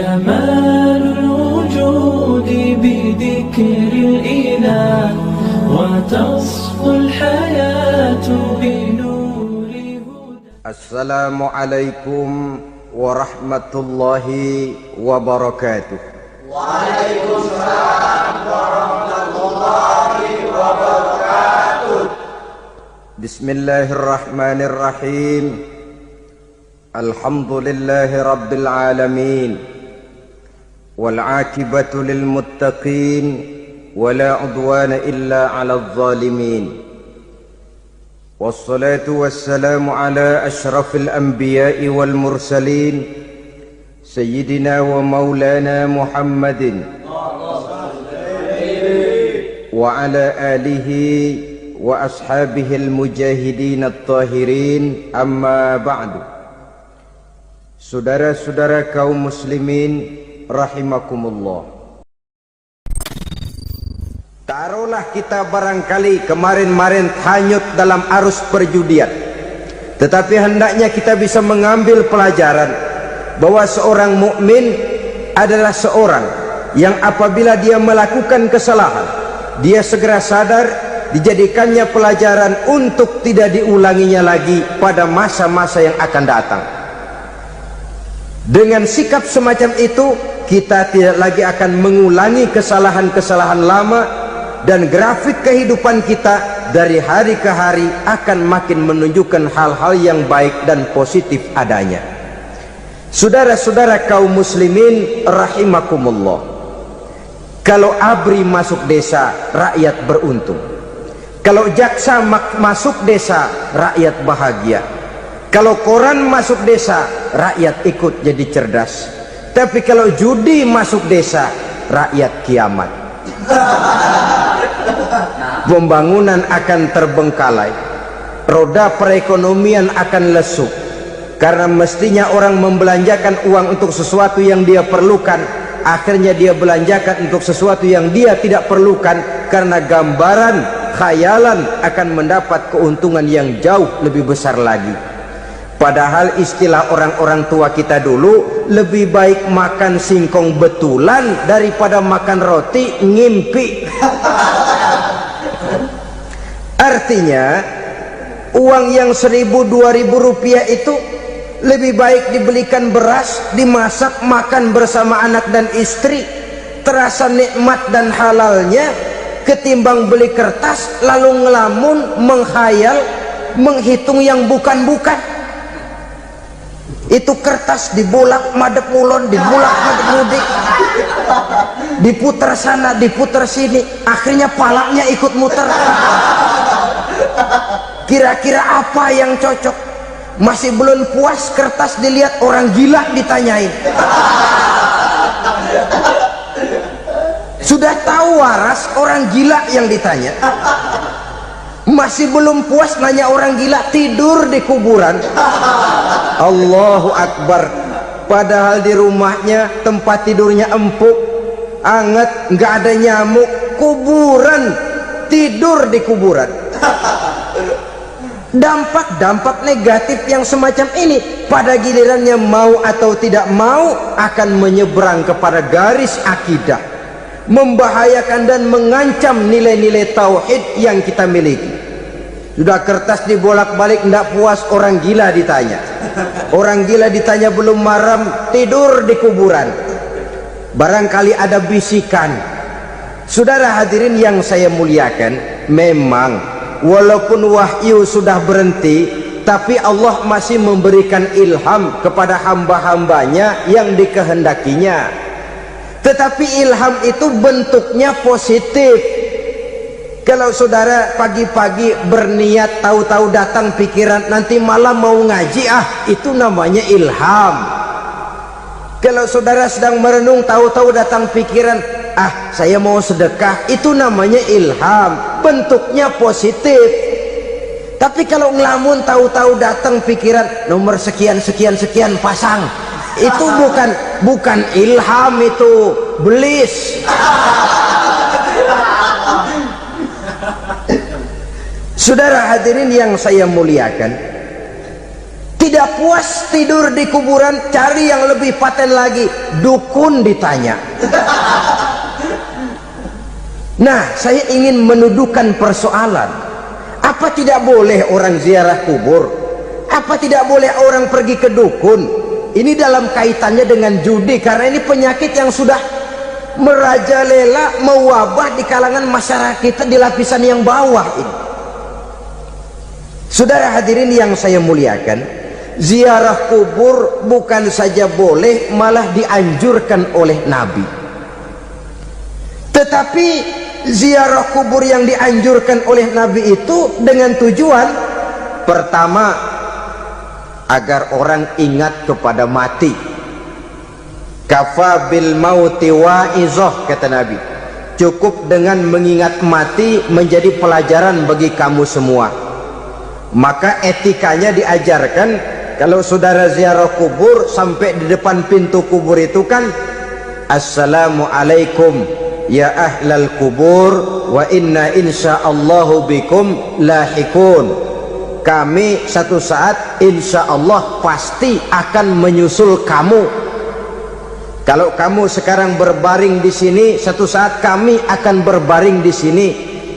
كمال الوجود بذكر الإله وتصفو الحياة بنور هدى. السلام عليكم ورحمة الله وبركاته. وعليكم السلام ورحمة الله وبركاته. بسم الله الرحمن الرحيم. الحمد لله رب العالمين والعاقبة للمتقين ولا عدوان إلا على الظالمين، والصلاة والسلام على أشرف الأنبياء والمرسلين سيدنا ومولانا محمد وعلى آله وأصحابه المجاهدين الطاهرين. أما بعد. Saudara-saudara kaum muslimin rahimakumullah, taruhlah kita barangkali kemarin-marin hanyut dalam arus perjudian, tetapi hendaknya kita bisa mengambil pelajaran bahwa seorang mukmin adalah seorang yang apabila dia melakukan kesalahan, dia segera sadar, dijadikannya pelajaran untuk tidak diulanginya lagi pada masa-masa yang akan datang. Dengan sikap semacam itu, kita tidak lagi akan mengulangi kesalahan-kesalahan lama, dan grafik kehidupan kita dari hari ke hari akan makin menunjukkan hal-hal yang baik dan positif adanya. Saudara-saudara kaum muslimin rahimakumullah, kalau ABRI masuk desa, rakyat beruntung. Kalau jaksa masuk desa, rakyat bahagia. Kalau koran masuk desa, rakyat ikut jadi cerdas. Tapi kalau judi masuk desa, rakyat kiamat. Pembangunan akan terbengkalai, roda perekonomian akan lesu, karena mestinya orang membelanjakan uang untuk sesuatu yang dia perlukan, akhirnya dia belanjakan untuk sesuatu yang dia tidak perlukan, karena gambaran, khayalan akan mendapat keuntungan yang jauh lebih besar lagi. Padahal istilah orang-orang tua kita dulu, lebih baik makan singkong betulan daripada makan roti ngimpi. Artinya uang yang 1.000-2.000 rupiah itu lebih baik dibelikan beras, dimasak, makan bersama anak dan istri, terasa nikmat dan halalnya, ketimbang beli kertas lalu ngelamun, menghayal, menghitung yang bukan-bukan. Itu kertas dibolak madep ulon, dibolak madep mudik, diputar sana, diputar sini, akhirnya palanya ikut muter. Kira-kira apa yang cocok? Masih belum puas, kertas dilihat, orang gila ditanyain. Sudah tahu waras, orang gila yang ditanya. Masih belum puas, nanya orang gila, tidur di kuburan. Allahu Akbar. Padahal di rumahnya tempat tidurnya empuk, anget, nggak ada nyamuk. Kuburan, tidur di kuburan. Dampak-dampak negatif yang semacam ini pada gilirannya mau atau tidak mau akan menyeberang kepada garis akidah, membahayakan dan mengancam nilai-nilai tauhid yang kita miliki. Sudah kertas dibolak-balik, tidak puas, orang gila ditanya. Orang gila ditanya belum maram, tidur di kuburan. Barangkali ada bisikan. Saudara hadirin yang saya muliakan, memang walaupun wahyu sudah berhenti, tapi Allah masih memberikan ilham kepada hamba-hambanya yang dikehendakinya. Tetapi ilham itu bentuknya positif. Kalau saudara pagi-pagi berniat, tahu-tahu datang pikiran nanti malam mau ngaji, itu namanya ilham. Kalau saudara sedang merenung, tahu-tahu datang pikiran, saya mau sedekah, itu namanya ilham, bentuknya positif. Tapi kalau ngelamun, tahu-tahu datang pikiran nomor sekian sekian sekian pasang, itu bukan ilham, itu belis. Saudara hadirin yang saya muliakan, Tidak puas tidur di kuburan, cari yang lebih paten lagi, dukun ditanya. Nah, saya ingin menuduhkan persoalan. Apa tidak boleh orang ziarah kubur? Apa tidak boleh orang pergi ke dukun? Ini dalam kaitannya dengan judi, karena ini penyakit yang sudah merajalela, mewabah di kalangan masyarakat kita di lapisan yang bawah ini. Saudara hadirin yang saya muliakan, ziarah kubur bukan saja boleh, malah dianjurkan oleh Nabi. Tetapi ziarah kubur yang dianjurkan oleh Nabi itu dengan tujuan pertama, agar orang ingat kepada mati. Kafa bil mauti wa'izah, kata Nabi. Cukup dengan mengingat mati menjadi pelajaran bagi kamu semua. Maka etikanya diajarkan, kalau saudara ziarah kubur, sampai di depan pintu kubur itu kan, Assalamualaikum ya ahlal kubur wa inna insyaallahu bikum lahikun. Kami satu saat insyaallah pasti akan menyusul kamu. Kalau kamu sekarang berbaring di sini, satu saat kami akan berbaring di sini.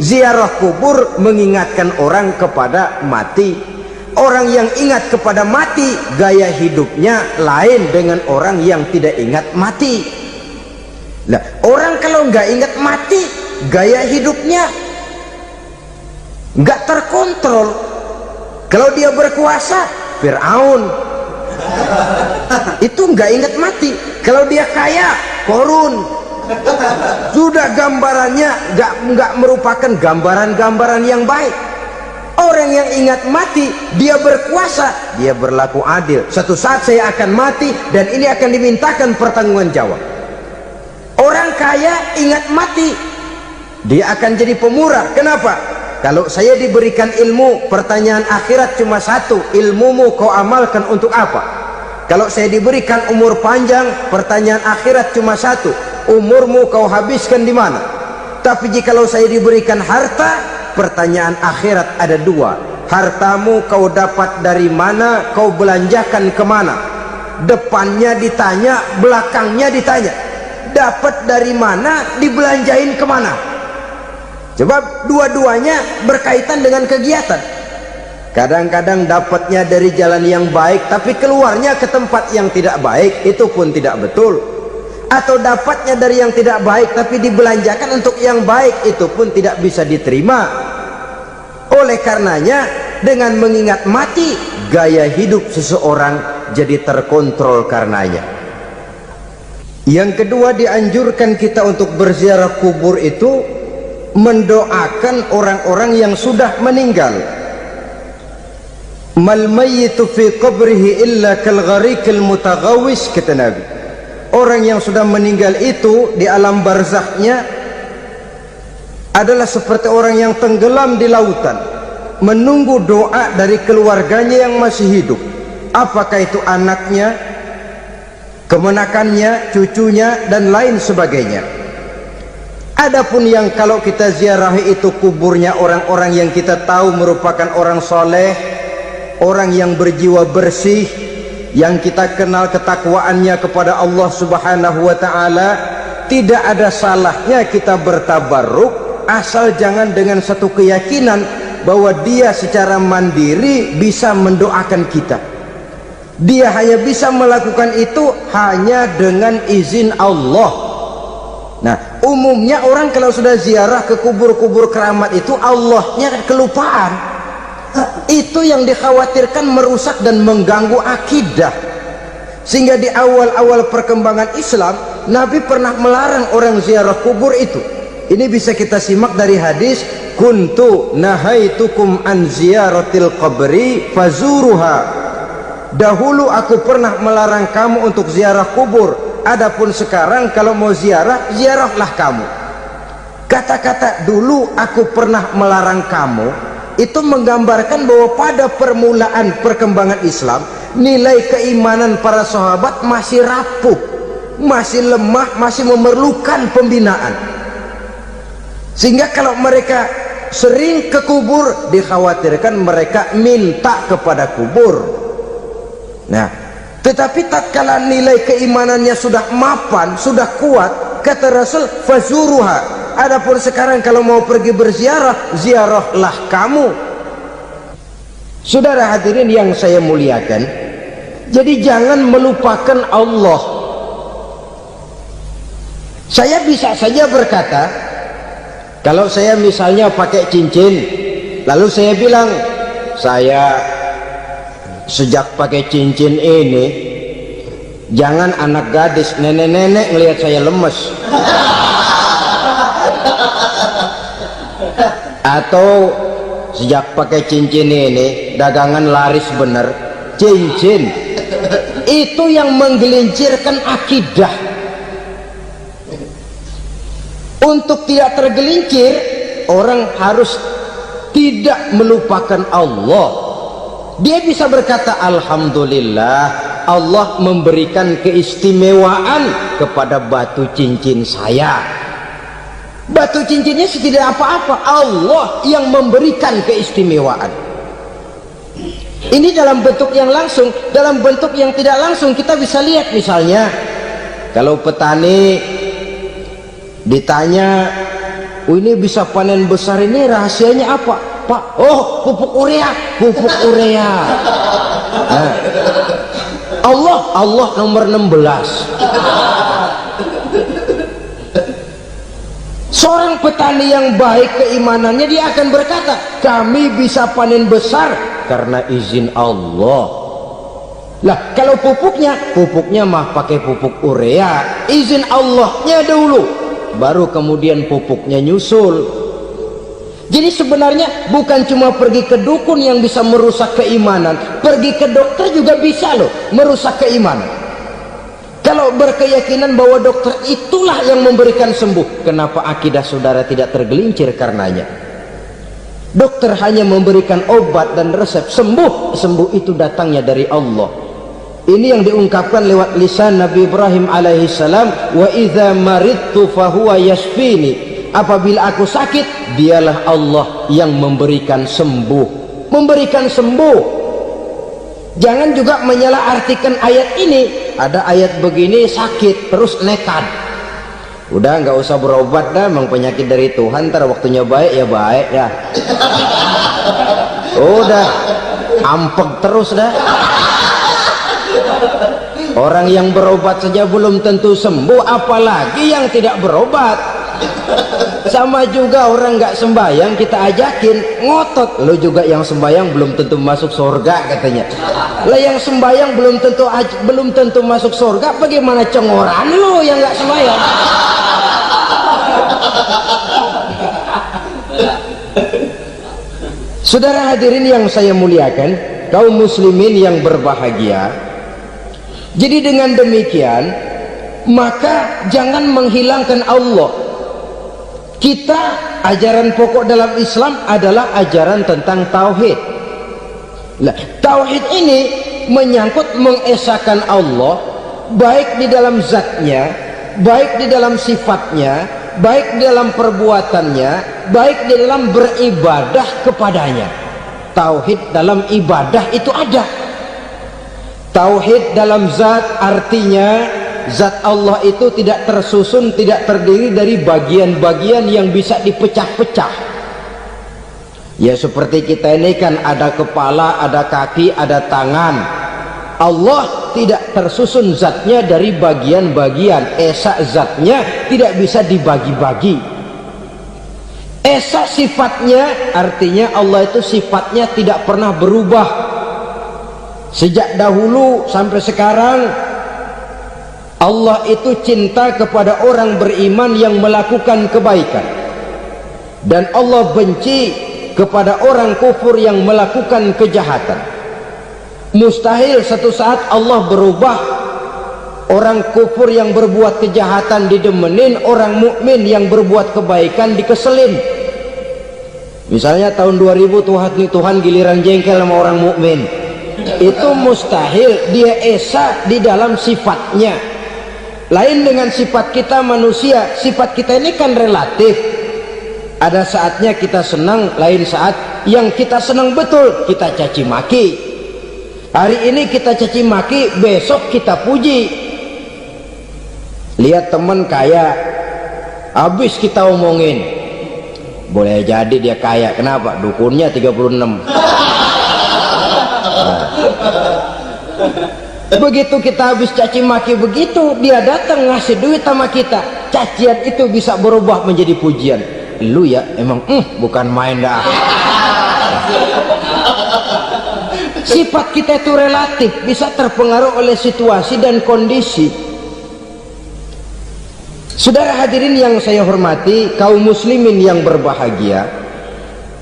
Ziarah kubur mengingatkan orang kepada mati. Orang yang ingat kepada mati, gaya hidupnya lain dengan orang yang tidak ingat mati. Nah, orang kalau nggak ingat mati, gaya hidupnya nggak terkontrol. Kalau dia berkuasa, Fir'aun, itu nggak ingat mati. Kalau dia kaya, Korun, sudah gambarannya nggak merupakan gambaran-gambaran yang baik. Orang yang ingat mati, dia berkuasa, dia berlaku adil. Suatu saat saya akan mati dan ini akan dimintakan pertanggungan jawab. Orang kaya ingat mati, dia akan jadi pemurah. Kenapa? Kalau saya diberikan ilmu, pertanyaan akhirat cuma satu, ilmumu kau amalkan untuk apa? Kalau saya diberikan umur panjang, pertanyaan akhirat cuma satu, umurmu kau habiskan di mana? Tapi jikalau saya diberikan harta, pertanyaan akhirat ada dua, hartamu kau dapat dari mana, kau belanjakan kemana? Depannya ditanya, belakangnya ditanya. Dapat dari mana, dibelanjain kemana? Sebab dua-duanya berkaitan dengan kegiatan. Kadang-kadang dapatnya dari jalan yang baik, tapi keluarnya ke tempat yang tidak baik, itu pun tidak betul. Atau dapatnya dari yang tidak baik, tapi dibelanjakan untuk yang baik, itu pun tidak bisa diterima. Oleh karenanya, dengan mengingat mati, gaya hidup seseorang jadi terkontrol karenanya. Yang kedua, dianjurkan kita untuk berziarah kubur itu mendoakan orang-orang yang sudah meninggal. Mal mayyitu fi qabrihi illa kal gharikil mutaghawis, kata Nabi. Orang yang sudah meninggal itu di alam barzakhnya adalah seperti orang yang tenggelam di lautan, menunggu doa dari keluarganya yang masih hidup. Apakah itu anaknya, kemenakannya, cucunya, dan lain sebagainya. Adapun yang kalau kita ziarahi itu kuburnya orang-orang yang kita tahu merupakan orang soleh, orang yang berjiwa bersih, yang kita kenal ketakwaannya kepada Allah Subhanahu wa ta'ala, tidak ada salahnya kita bertabarruk, asal jangan dengan satu keyakinan bahwa dia secara mandiri bisa mendoakan kita. Dia hanya bisa melakukan itu hanya dengan izin Allah. Nah, umumnya orang kalau sudah ziarah ke kubur-kubur keramat itu, Allahnya kelupaan. Itu yang dikhawatirkan merusak dan mengganggu akidah. Sehingga di awal-awal perkembangan Islam, Nabi pernah melarang orang ziarah kubur itu. Ini bisa kita simak dari hadis, kuntu nahaitukum an ziyaratil qabri fazuruha. Dahulu aku pernah melarang kamu untuk ziarah kubur, adapun sekarang kalau mau ziarah, ziarahlah kamu. Kata-kata dulu aku pernah melarang kamu itu menggambarkan bahwa pada permulaan perkembangan Islam, nilai keimanan para sahabat masih rapuh, masih lemah, masih memerlukan pembinaan. Sehingga kalau mereka sering ke kubur, dikhawatirkan mereka minta kepada kubur. Nah, tetapi tatkala nilai keimanannya sudah mapan, sudah kuat, kata Rasul, fazuruha. Adapun sekarang kalau mau pergi berziarah, ziarahlah kamu. Saudara hadirin yang saya muliakan, jadi jangan melupakan Allah. Saya bisa saja berkata, kalau saya misalnya pakai cincin, lalu saya bilang, saya sejak pakai cincin ini, jangan anak gadis, nenek-nenek ngelihat saya lemes. Atau sejak pakai cincin ini dagangan laris bener. Cincin itu yang menggelincirkan akidah. Untuk tidak tergelincir, orang harus tidak melupakan Allah. Dia bisa berkata, alhamdulillah, Allah memberikan keistimewaan kepada batu cincin saya. Batu cincinnya tidak apa-apa, Allah yang memberikan keistimewaan. Ini dalam bentuk yang langsung. Dalam bentuk yang tidak langsung kita bisa lihat, misalnya kalau petani ditanya, oh ini bisa panen besar ini rahasianya apa Pak? Oh, pupuk urea. Pupuk urea. Nah, Allah nomor 16. Seorang petani yang baik keimanannya, dia akan berkata, kami bisa panen besar karena izin Allah. Lah kalau pupuknya mah pakai pupuk urea, izin Allahnya dulu, baru kemudian pupuknya nyusul. Jadi sebenarnya bukan cuma pergi ke dukun yang bisa merusak keimanan, pergi ke dokter juga bisa loh merusak keimanan. Kalau berkeyakinan bahwa dokter itulah yang memberikan sembuh, kenapa akidah saudara tidak tergelincir karenanya? Dokter hanya memberikan obat dan resep, sembuh itu datangnya dari Allah. Ini yang diungkapkan lewat lisan Nabi Ibrahim alaihissalam, wa idza maridtu fahuwa yashfini. Apabila aku sakit, dialah Allah yang memberikan sembuh. Memberikan sembuh. Jangan juga menyalahartikan ayat ini. Ada ayat begini sakit terus nekat, udah nggak usah berobat dah, memang penyakit dari Tuhan, ntar waktunya baik ya baik ya, udah ampeg terus dah. Orang yang berobat saja belum tentu sembuh, apalagi yang tidak berobat. Sama juga orang nggak sembahyang kita ajakin, ngotot, lo juga yang sembahyang belum tentu masuk surga katanya. Lah yang sembahyang belum tentu masuk surga, bagaimana cengoran lo yang nggak sembahyang? Saudara hadirin yang saya muliakan, kaum muslimin yang berbahagia. Jadi dengan demikian, maka jangan menghilangkan Allah. Kita, ajaran pokok dalam Islam adalah ajaran tentang tauhid. Nah, tauhid ini menyangkut mengesahkan Allah, baik di dalam zatnya, baik di dalam sifatnya, baik di dalam perbuatannya, baik di dalam beribadah kepadanya. Tauhid dalam ibadah itu ada. Tauhid dalam zat artinya zat Allah itu tidak tersusun, tidak terdiri dari bagian-bagian yang bisa dipecah-pecah. Ya seperti kita ini kan ada kepala, ada kaki, ada tangan. Allah tidak tersusun zatnya dari bagian-bagian. Esa zatnya tidak bisa dibagi-bagi. Esa sifatnya artinya Allah itu sifatnya tidak pernah berubah. Sejak dahulu sampai sekarang, Allah itu cinta kepada orang beriman yang melakukan kebaikan, dan Allah benci kepada orang kufur yang melakukan kejahatan. Mustahil satu saat Allah berubah. Orang kufur yang berbuat kejahatan didemenin, orang mukmin yang berbuat kebaikan dikeselin. Misalnya tahun 2000 Tuhan giliran jengkel sama orang mukmin, itu mustahil. Dia esa di dalam sifatnya. Lain dengan sifat kita manusia. Sifat kita ini kan relatif. Ada saatnya kita senang, lain saat yang kita senang betul kita caci maki. Hari ini kita caci maki, besok kita puji. Lihat teman kaya, habis kita omongin, boleh jadi dia kaya. Kenapa? Dukunnya 36. Begitu kita habis caci maki begitu, dia datang ngasih duit sama kita, cacian itu bisa berubah menjadi pujian. Lu ya emang bukan main dah. Sifat kita itu relatif, bisa terpengaruh oleh situasi dan kondisi. Saudara hadirin yang saya hormati, kaum muslimin yang berbahagia,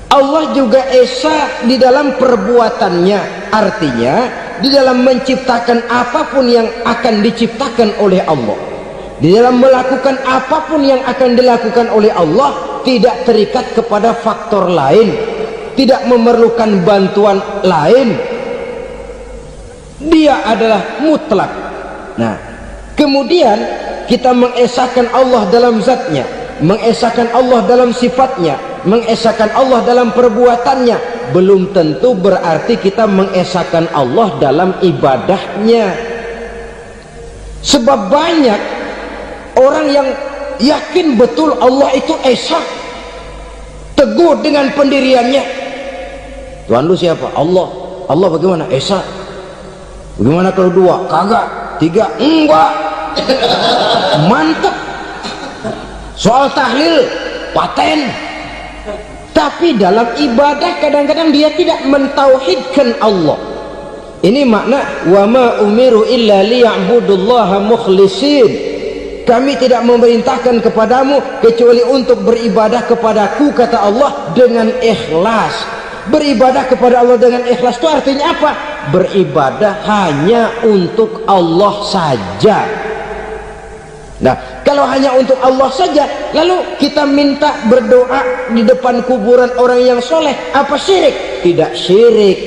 Allah juga esa di dalam perbuatannya. Artinya di dalam menciptakan apapun yang akan diciptakan oleh Allah, di dalam melakukan apapun yang akan dilakukan oleh Allah, tidak terikat kepada faktor lain, tidak memerlukan bantuan lain. Dia adalah mutlak. Nah, kemudian kita mengesahkan Allah dalam zatnya, mengesahkan Allah dalam sifatnya, mengesahkan Allah dalam perbuatannya, belum tentu berarti kita mengesahkan Allah dalam ibadahnya. Sebab banyak orang yang yakin betul Allah itu esa, teguh dengan pendiriannya. Tuhan lu siapa? Allah. Allah bagaimana? Esa. Bagaimana kalau dua? Kagak. Tiga? Enggak. Mantap. Soal tahlil paten. Tapi dalam ibadah kadang-kadang dia tidak mentauhidkan Allah. Ini makna wa ma umiru illa liya'budullaha mukhlisin. Kami tidak memerintahkan kepadamu kecuali untuk beribadah kepadaku, kata Allah, dengan ikhlas. Beribadah kepada Allah dengan ikhlas itu artinya apa? Beribadah hanya untuk Allah saja. Nah, kalau hanya untuk Allah saja, lalu kita minta berdoa di depan kuburan orang yang soleh, apa syirik? Tidak syirik.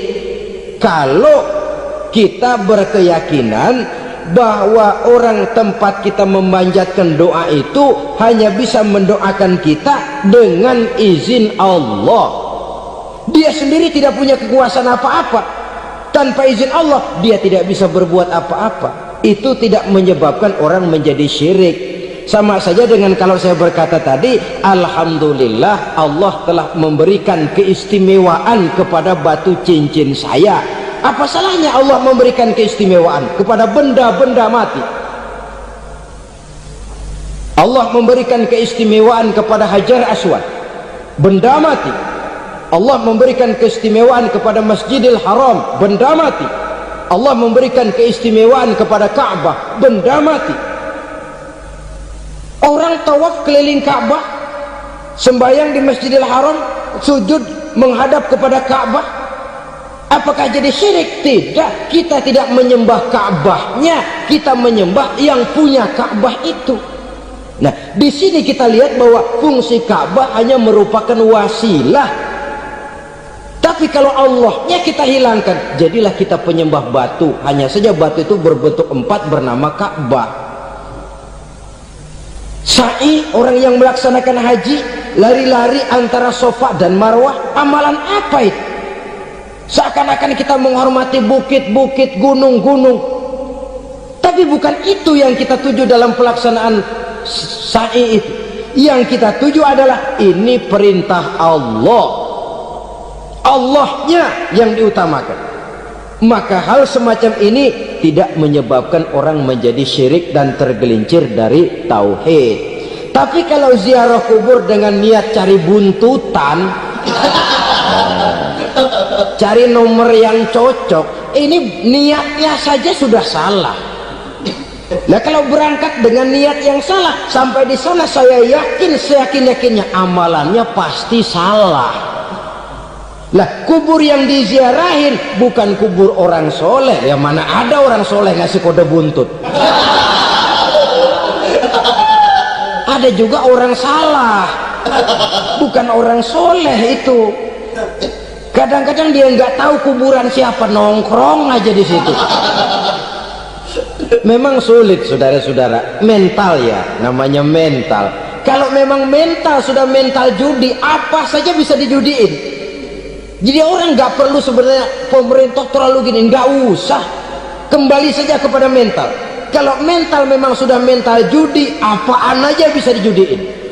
Kalau kita berkeyakinan bahwa orang tempat kita memanjatkan doa itu hanya bisa mendoakan kita dengan izin Allah. Dia sendiri tidak punya kekuasaan apa-apa. Tanpa izin Allah dia tidak bisa berbuat apa-apa. Itu tidak menyebabkan orang menjadi syirik. Sama saja dengan kalau saya berkata tadi, alhamdulillah Allah telah memberikan keistimewaan kepada batu cincin saya. Apa salahnya Allah memberikan keistimewaan kepada benda-benda mati? Allah memberikan keistimewaan kepada Hajar Aswad, benda mati. Allah memberikan keistimewaan kepada Masjidil Haram, benda mati. Allah memberikan keistimewaan kepada Ka'bah, benda mati. Orang tawaf keliling Ka'bah, sembahyang di Masjidil Haram, sujud menghadap kepada Ka'bah, apakah jadi syirik? Tidak. Kita tidak menyembah Ka'bahnya, kita menyembah yang punya Ka'bah itu. Nah, di sini kita lihat bahwa fungsi Ka'bah hanya merupakan wasilah. Tapi kalau Allahnya kita hilangkan, jadilah kita penyembah batu. Hanya saja batu itu berbentuk 4 bernama Ka'bah. Sa'i, orang yang melaksanakan haji, lari-lari antara Safa dan Marwah, amalan apa itu? Seakan-akan kita menghormati bukit-bukit, gunung-gunung. Tapi bukan itu yang kita tuju dalam pelaksanaan sa'i itu. Yang kita tuju adalah ini perintah Allah, Allahnya yang diutamakan. Maka hal semacam ini tidak menyebabkan orang menjadi syirik dan tergelincir dari tauhid. Tapi kalau ziarah kubur dengan niat cari buntutan, cari nomor yang cocok, ini niatnya saja sudah salah. Nah, kalau berangkat dengan niat yang salah, sampai di sana saya yakin, seyakin-yakinnya amalannya pasti salah. Lah, kubur yang diziarahin bukan kubur orang soleh. Ya mana ada orang soleh ngasih kode buntut. Ada juga orang salah, bukan orang soleh itu. Kadang-kadang dia nggak tahu kuburan siapa, nongkrong aja di situ. Memang sulit, saudara-saudara. Mental ya, namanya mental. Kalau memang mental sudah mental judi, apa saja bisa dijudiin. Jadi orang nggak perlu sebenarnya pemerintah terlalu gini, nggak usah. Kembali saja kepada mental. Kalau mental memang sudah mental judi, apaan aja bisa dijudiin.